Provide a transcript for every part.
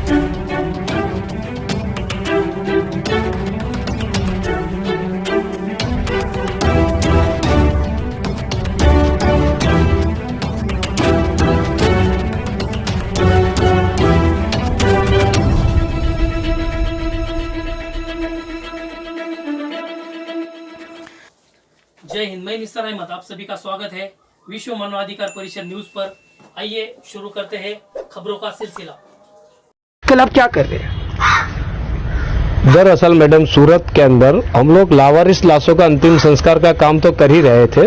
जय हिंद, मैं निस्तर अहमद, आप सभी का स्वागत है विश्व मानवाधिकार परिषद न्यूज पर। आइए शुरू करते हैं खबरों का सिलसिला। कल आप क्या कर रहे हैं? दरअसल मैडम, सूरत के अंदर हम लोग लावारिस लाशों का अंतिम संस्कार का काम तो कर ही रहे थे।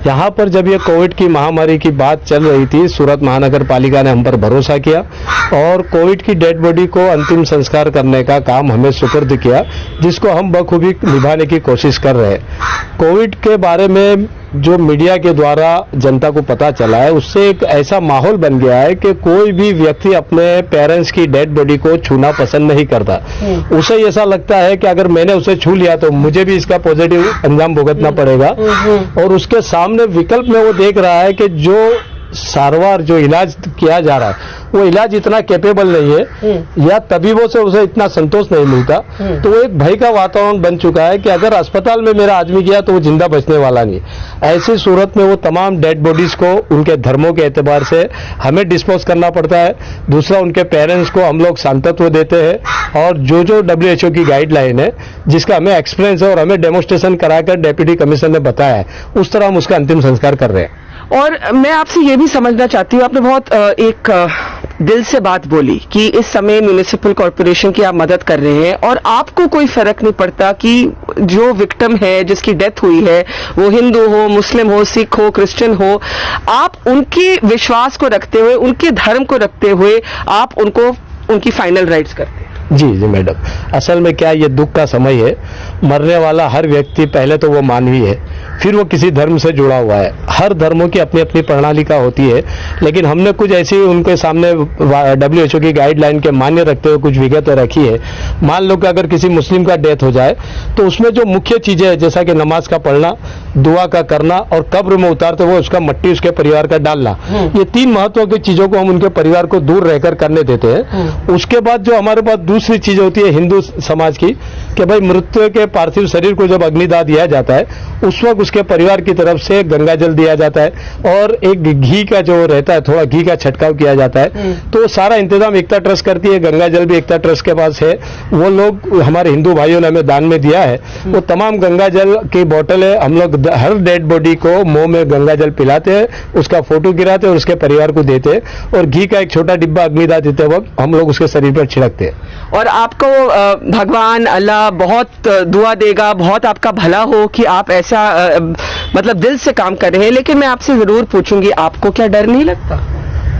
यहाँ पर जब ये कोविड की महामारी की बात चल रही थी, सूरत महानगर पालिका ने हम पर भरोसा किया और कोविड की डेड बॉडी को अंतिम संस्कार करने का काम हमें सुपुर्द किया, जिसको हम बखूबी निभाने की कोशिश कर रहे हैं। कोविड के बारे में जो मीडिया के द्वारा जनता को पता चला है, उससे एक ऐसा माहौल बन गया है कि कोई भी व्यक्ति अपने पेरेंट्स की डेड बॉडी को छूना पसंद नहीं करता। उसे ऐसा लगता है कि अगर मैंने उसे छू लिया तो मुझे भी इसका पॉजिटिव अंजाम भुगतना पड़ेगा, और उसके सामने विकल्प में वो देख रहा है कि जो सारवार, जो इलाज किया जा रहा है, वो इलाज इतना कैपेबल नहीं है या तबीबों से उसे इतना संतोष नहीं मिलता। तो वो एक भय का वातावरण बन चुका है कि अगर अस्पताल में मेरा आदमी गया तो वो जिंदा बचने वाला नहीं। ऐसी सूरत में वो तमाम डेड बॉडीज को उनके धर्मों के एतबार से हमें डिस्पोज करना पड़ता है। दूसरा, उनके पेरेंट्स को हम लोग सांत्वना देते हैं, और जो WHO की गाइडलाइन है, जिसका हमें एक्सपीरियंस है और हमें डेमोन्स्ट्रेशन कराकर डेप्यूटी कमिश्नर ने बताया है, उस तरह हम उसका अंतिम संस्कार कर रहे हैं। और मैं आपसे ये भी समझना चाहती हूँ, आपने बहुत एक दिल से बात बोली कि इस समय म्युनिसिपल कॉर्पोरेशन की आप मदद कर रहे हैं और आपको कोई फर्क नहीं पड़ता कि जो विक्टिम है, जिसकी डेथ हुई है, वो हिंदू हो, मुस्लिम हो, सिख हो, क्रिश्चियन हो, आप उनके विश्वास को रखते हुए, उनके धर्म को रखते हुए आप उनको उनकी फाइनल राइट्स करते हैं। जी मैडम, असल में क्या, ये दुख का समय है। मरने वाला हर व्यक्ति पहले तो वो मानवी है, फिर वो किसी धर्म से जुड़ा हुआ है। हर धर्मों की अपनी अपनी प्रणालिका होती है, लेकिन हमने कुछ ऐसी उनके सामने WHO की गाइडलाइन के मान्य रखते हुए कुछ विगतें रखी है। मान लो कि अगर किसी मुस्लिम का डेथ हो जाए तो उसमें जो मुख्य चीजें हैं, जैसा कि नमाज का पढ़ना, दुआ का करना और कब्र में उतारते हुए उसका मट्टी उसके परिवार का डालना, ये 3 महत्व की चीजों को हम उनके परिवार को दूर रहकर करने देते हैं। उसके बाद जो हमारे पास दूसरी चीज होती है हिंदू समाज की, कि भाई मृत्यु के पार्थिव शरीर को जब अग्निदाह दिया जाता है, उस वक्त उसके परिवार की तरफ से गंगा जल दिया जाता है और एक घी का जो रहता है, थोड़ा घी का छटकाव किया जाता है। तो सारा इंतजाम एकता ट्रस्ट करती है। गंगा जल भी एकता ट्रस्ट के पास है। वो लोग, हमारे हिंदू भाइयों ने हमें दान में दिया है। वो तमाम गंगा जल की बोतल है, हम लोग हर डेड बॉडी को मुंह में गंगा जल पिलाते हैं, उसका फोटो गिराते हैं और उसके परिवार को देते हैं, और घी का एक छोटा डिब्बा अग्निदाह देते वक्त हम लोग उसके शरीर पर छिड़कते हैं। और आपको भगवान अल्लाह बहुत दुआ देगा, बहुत आपका भला हो कि आप ऐसा मतलब दिल से काम कर रहे हैं। लेकिन मैं आपसे जरूर पूछूंगी, आपको क्या डर नहीं लगता?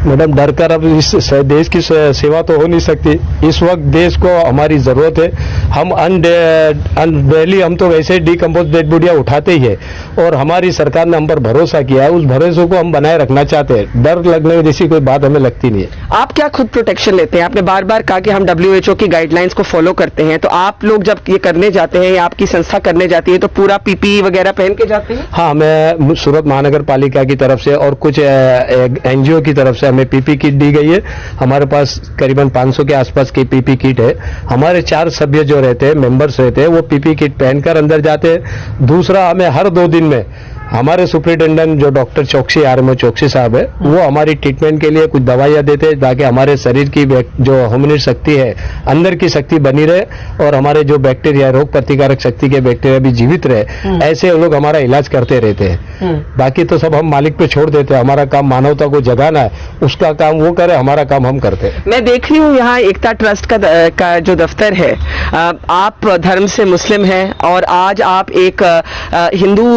मैडम, डर कर अब इस देश की सेवा तो हो नहीं सकती। इस वक्त देश को हमारी जरूरत है। हम डेली हम तो वैसे डिकम्पोज डेड बॉडियां उठाते ही है, और हमारी सरकार ने हम पर भरोसा किया है। उस भरोसे को हम बनाए रखना चाहते हैं। डर लगने जैसी कोई बात हमें लगती नहीं है। आप क्या खुद प्रोटेक्शन लेते हैं? आपने बार बार कहा कि हम WHO की गाइडलाइंस को फॉलो करते हैं, तो आप लोग जब ये करने जाते हैं या आपकी संस्था करने जाती है तो पूरा PPE वगैरह पहन के जाते हैं? हाँ, हमें सूरत महानगर पालिका की तरफ से और कुछ NGO की तरफ से हमें PP किट दी गई है। हमारे पास करीबन 500 के आसपास की PP किट है। हमारे 4 सभ्य जो रहते हैं, मेंबर्स रहते हैं, वो PP किट पहनकर अंदर जाते हैं। दूसरा, हमें हर 2 दिन में हमारे सुपरिटेंडेंट जो डॉक्टर चौकसी RMO चौकसी साहब है, वो हमारी ट्रीटमेंट के लिए कुछ दवाइयां देते हैं, ताकि हमारे शरीर की जो ह्यूमन शक्ति है, अंदर की शक्ति बनी रहे और हमारे जो बैक्टीरिया, रोग प्रतिकारक शक्ति के बैक्टीरिया भी जीवित रहे। ऐसे लोग हमारा इलाज करते रहते हैं। बाकी तो सब हम मालिक पे छोड़ देते हैं। हमारा काम मानवता को जगाना है, उसका काम वो करे, हमारा काम हम करते हैं। मैं देख रही हूँ यहाँ एकता ट्रस्ट का जो दफ्तर है, आप धर्म से मुस्लिम हैं और आज आप एक हिंदू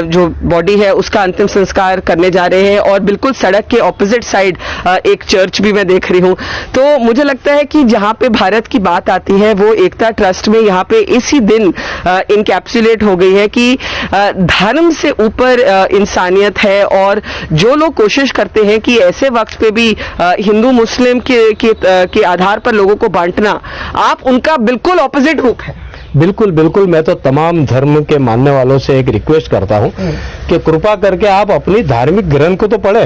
जो बॉडी है उसका अंतिम संस्कार करने जा रहे हैं, और बिल्कुल सड़क के ऑपोजिट साइड एक चर्च भी मैं देख रही हूँ। तो मुझे लगता है कि जहाँ पे भारत की बात आती है, वो एकता ट्रस्ट में यहाँ पे इसी दिन इनकैप्सुलेट हो गई है कि धर्म से ऊपर इंसानियत है, और जो लोग कोशिश करते हैं कि ऐसे वक्त पे भी हिंदू मुस्लिम के आधार पर लोगों को बांटना, आप उनका बिल्कुल ऑपोजिट रूप है। बिल्कुल बिल्कुल, मैं तो तमाम धर्म के मानने वालों से एक रिक्वेस्ट करता हूं कि कृपा करके आप अपनी धार्मिक ग्रंथ को तो पढ़े।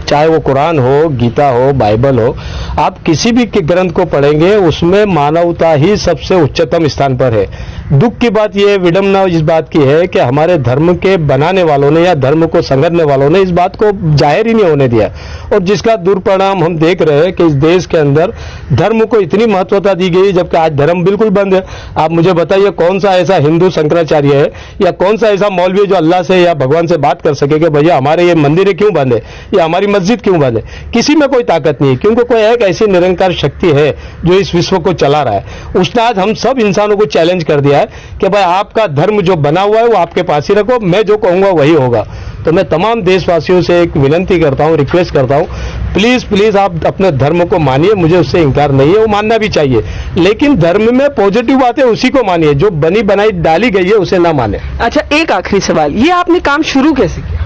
चाहे वो कुरान हो, गीता हो, बाइबल हो, आप किसी भी के ग्रंथ को पढ़ेंगे उसमें मानवता ही सबसे उच्चतम स्थान पर है। दुख की बात यह, विडंबना इस बात की है कि हमारे धर्म के बनाने वालों ने या धर्म को संगठने वालों ने इस बात को जाहिर ही नहीं होने दिया, और जिसका दुष्परिणाम हम देख रहे हैं कि इस देश के अंदर धर्म को इतनी महत्वता दी गई जबकि आज धर्म बिल्कुल बंद है। आप मुझे बताइए कौन सा ऐसा हिंदू शंकराचार्य है या कौन सा ऐसा मौलवी जो अल्लाह से या भगवान से बात कर सके कि भैया हमारे ये मंदिर क्यों बंद है या हमारी मस्जिद क्यों बंद है? किसी में कोई ताकत नहीं है, क्योंकि कोई एक ऐसी निरंकार शक्ति है जो इस विश्व को चला रहा है। उसने आज हम सब इंसानों को चैलेंज कर दिया है कि भाई आपका धर्म जो बना हुआ है वो आपके पास ही रखो, मैं जो कहूंगा वही होगा। तो मैं तमाम देशवासियों से एक विनंती करता हूं, रिक्वेस्ट करता हूं, प्लीज प्लीज आप अपने धर्म को मानिए, मुझे उससे इंकार नहीं है, वो मानना भी चाहिए, लेकिन धर्म में पॉजिटिव बातें उसी को मानिए, जो बनी बनाई डाली गई है उसे ना माने। अच्छा, एक आखिरी सवाल, ये आपने काम शुरू कैसे किया?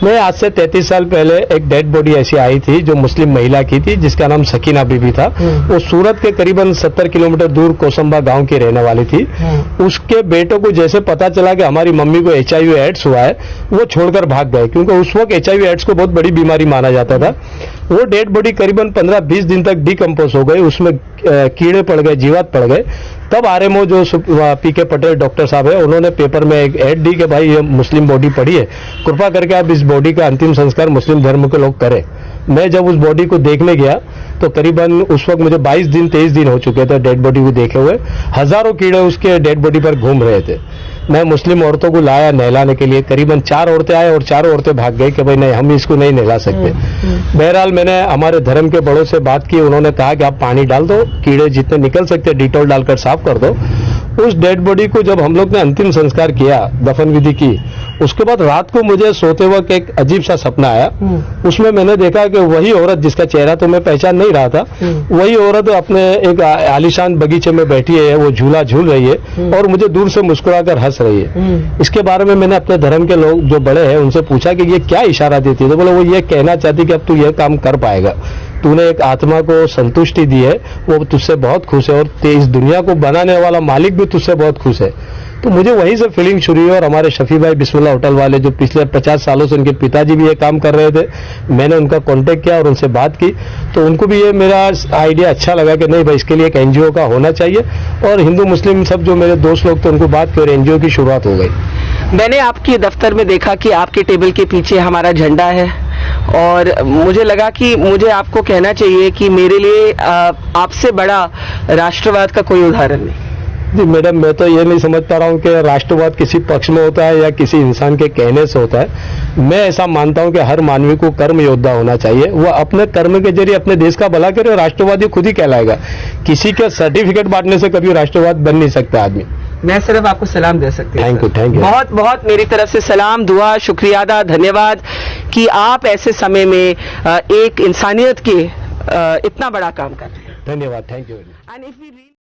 मैं आज से 33 साल पहले एक डेड बॉडी ऐसी आई थी जो मुस्लिम महिला की थी, जिसका नाम सकीना बीबी था। वो सूरत के करीबन 70 किलोमीटर दूर कोसंबा गांव की रहने वाली थी। उसके बेटों को जैसे पता चला कि हमारी मम्मी को HIV एड्स हुआ है, वो छोड़कर भाग गए, क्योंकि उस वक्त HIV एड्स को बहुत बड़ी बीमारी माना जाता था। वो डेड बॉडी करीबन 15-20 दिन तक डिकम्पोज हो गई, उसमें कीड़े पड़ गए, जीवात पड़ गए। तब RMO जो PK पटेल डॉक्टर साहब है, उन्होंने पेपर में एक ऐड दी कि भाई ये मुस्लिम बॉडी पड़ी है, कृपा करके आप इस बॉडी का अंतिम संस्कार मुस्लिम धर्म के लोग करें। मैं जब उस बॉडी को देखने गया तो करीबन उस वक्त मुझे 22-23 दिन हो चुके थे डेड बॉडी को देखे हुए। हजारों कीड़े उसके डेड बॉडी पर घूम रहे थे। मैं मुस्लिम औरतों को लाया नहलाने के लिए, करीबन 4 औरतें आए और 4 औरतें भाग गई कि भाई नहीं, हम इसको नहीं नहला सकते। बहरहाल मैंने हमारे धर्म के बड़ों से बात की, उन्होंने कहा कि आप पानी डाल दो, कीड़े जितने निकल सकते डिटॉल डालकर साफ कर दो। उस डेड बॉडी को जब हम लोग ने अंतिम संस्कार किया, दफन विधि की, उसके बाद रात को मुझे सोते वक्त एक अजीब सा सपना आया। उसमें मैंने देखा कि वही औरत जिसका चेहरा तो मैं पहचान नहीं रहा था, वही औरत अपने एक आलीशान बगीचे में बैठी है, वो झूला झूल रही है और मुझे दूर से मुस्कुराकर हंस रही है। इसके बारे में मैंने अपने धर्म के लोग जो बड़े हैं उनसे पूछा कि ये क्या इशारा देती है, तो बोले वो ये कहना चाहती कि अब तू ये काम कर पाएगा, तूने एक आत्मा को संतुष्टि दी है, वो तुझसे बहुत खुश है और इस दुनिया को बनाने वाला मालिक भी तुझसे बहुत खुश है। तो मुझे वहीं से फीलिंग शुरू हुई। और हमारे शफी भाई बिस्मिल्लाह होटल वाले जो पिछले 50 सालों से उनके पिताजी भी ये काम कर रहे थे, मैंने उनका कांटेक्ट किया और उनसे बात की, तो उनको भी ये मेरा आइडिया अच्छा लगा कि नहीं भाई इसके लिए एक NGO का होना चाहिए। और हिंदू मुस्लिम सब जो मेरे दोस्त लोग थे उनको बात की और NGO की शुरुआत हो गई। मैंने आपके दफ्तर में देखा कि आपके टेबल के पीछे हमारा झंडा है और मुझे लगा कि मुझे आपको कहना चाहिए कि मेरे लिए आपसे बड़ा राष्ट्रवाद का कोई उदाहरण नहीं। जी मैडम, मैं तो ये नहीं समझ पा रहा हूँ कि राष्ट्रवाद किसी पक्ष में होता है या किसी इंसान के कहने से होता है। मैं ऐसा मानता हूँ कि हर मानवी को कर्म योद्धा होना चाहिए, वह अपने कर्म के जरिए अपने देश का भला करे और राष्ट्रवादी खुद ही कहलाएगा। किसी के सर्टिफिकेट बांटने से कभी राष्ट्रवाद बन नहीं सकता आदमी। मैं सिर्फ आपको सलाम दे सकती हूँ। Thank you. बहुत बहुत मेरी तरफ से सलाम, दुआ, शुक्रिया अदा, धन्यवाद कि आप ऐसे समय में एक इंसानियत के इतना बड़ा काम कर रहे हैं। धन्यवाद, थैंक यू।